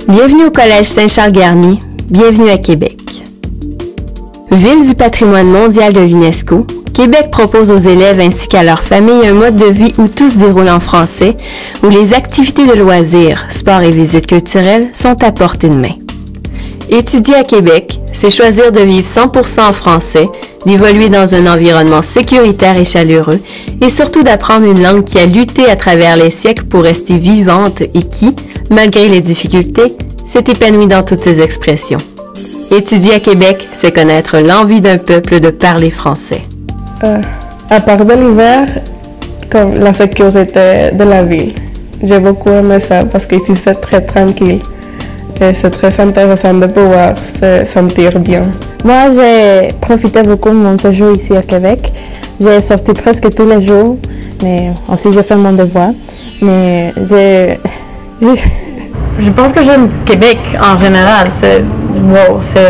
Bienvenue au Collège Saint-Charles-Garnier, bienvenue à Québec. Ville du patrimoine mondial de l'UNESCO, Québec propose aux élèves ainsi qu'à leurs familles un mode de vie où tout se déroule en français, où les activités de loisirs, sports et visites culturelles sont à portée de main. Étudier à Québec, c'est choisir de vivre 100% en français, d'évoluer dans un environnement sécuritaire et chaleureux, et surtout d'apprendre une langue qui a lutté à travers les siècles pour rester vivante et qui, malgré les difficultés, s'est épanouie dans toutes ses expressions. Étudier à Québec, c'est connaître l'envie d'un peuple de parler français. À part de l'hiver, comme la sécurité de la ville. J'ai beaucoup aimé ça parce qu'ici c'est très tranquille. Et c'est très intéressant de pouvoir se sentir bien. Moi, j'ai profité beaucoup de mon séjour ici à Québec. J'ai sorti presque tous les jours, mais aussi j'ai fait mon devoir. Mais Je pense que j'aime Québec en général. C'est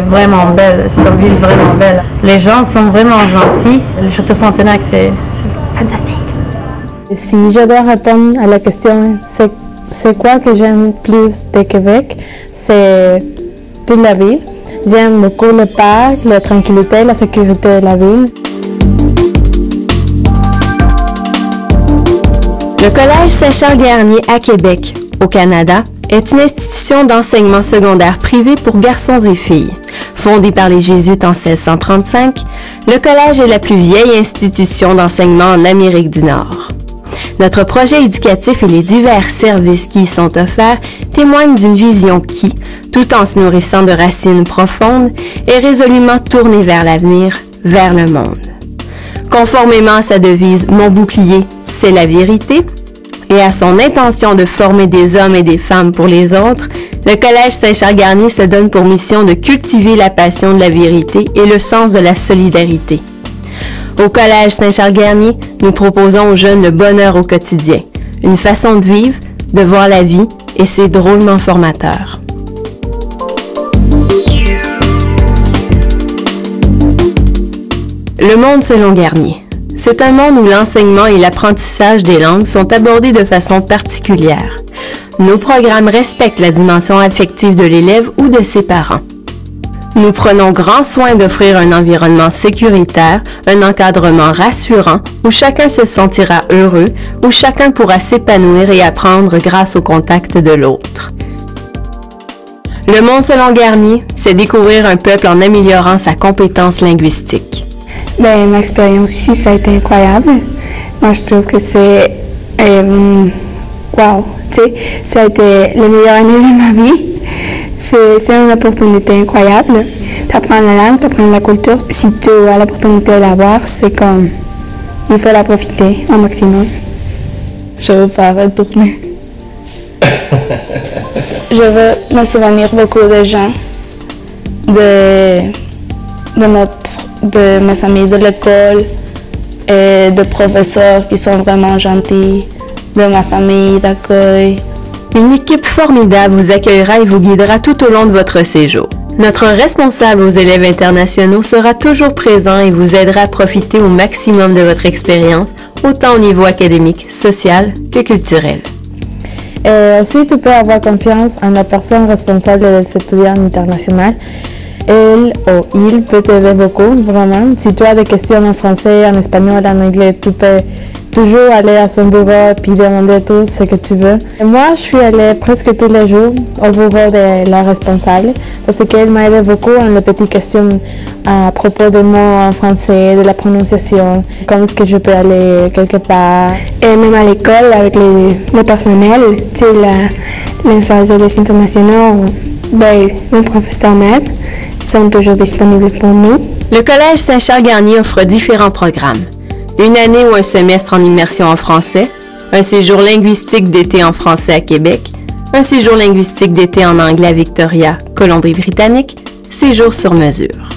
vraiment belle. C'est une ville vraiment belle. Les gens sont vraiment gentils. Le Château Frontenac, c'est fantastique. Si je dois répondre à la question, c'est quoi que j'aime plus de Québec? C'est toute la ville. J'aime beaucoup le parc, la tranquillité, la sécurité de la ville. Le Collège Saint-Charles-Garnier à Québec, au Canada, est une institution d'enseignement secondaire privé pour garçons et filles. Fondé par les Jésuites en 1635, le collège est la plus vieille institution d'enseignement en Amérique du Nord. Notre projet éducatif et les divers services qui y sont offerts témoignent d'une vision qui, tout en se nourrissant de racines profondes, est résolument tournée vers l'avenir, vers le monde. Conformément à sa devise « Mon bouclier, c'est la vérité », et à son intention de former des hommes et des femmes pour les autres, le Collège Saint-Charles-Garnier se donne pour mission de cultiver la passion de la vérité et le sens de la solidarité. Au Collège Saint-Charles-Garnier, nous proposons aux jeunes le bonheur au quotidien, une façon de vivre, de voir la vie, et c'est drôlement formateur. Le monde selon Garnier. C'est un monde où l'enseignement et l'apprentissage des langues sont abordés de façon particulière. Nos programmes respectent la dimension affective de l'élève ou de ses parents. Nous prenons grand soin d'offrir un environnement sécuritaire, un encadrement rassurant, où chacun se sentira heureux, où chacun pourra s'épanouir et apprendre grâce au contact de l'autre. Le monde selon Garnier, c'est découvrir un peuple en améliorant sa compétence linguistique. L'expérience ici, ça a été incroyable. Moi, je trouve que c'est... wow! Tu sais, ça a été la meilleure année de ma vie. C'est une opportunité incroyable. Tu apprends la langue, tu apprends la culture. Si tu as l'opportunité de l'avoir, c'est comme... il faut la profiter au maximum. Je veux pas retourner. Je veux me souvenir beaucoup de gens, de mes amis de l'école et de professeurs qui sont vraiment gentils, de ma famille d'accueil. Une équipe formidable vous accueillera et vous guidera tout au long de votre séjour. Notre responsable aux élèves internationaux sera toujours présent et vous aidera à profiter au maximum de votre expérience, autant au niveau académique, social que culturel. Et aussi, tu peux avoir confiance en la personne responsable des étudiants internationaux. Elle ou il peut t'aider beaucoup, vraiment. Si tu as des questions en français, en espagnol, en anglais, tu peux toujours aller à son bureau et puis demander tout ce que tu veux. Et moi, je suis allée presque tous les jours au bureau de la responsable parce qu'elle m'a aidé beaucoup en les petites questions à propos des mots en français, de la prononciation, comment est-ce que je peux aller quelque part. Et même à l'école, avec le personnel, tu sais, les organisateurs internationaux, nos professeurs même, sont toujours disponibles pour nous. Le Collège Saint-Charles-Garnier offre différents programmes. Une année ou un semestre en immersion en français, un séjour linguistique d'été en français à Québec, un séjour linguistique d'été en anglais à Victoria, Colombie-Britannique, séjour sur mesure.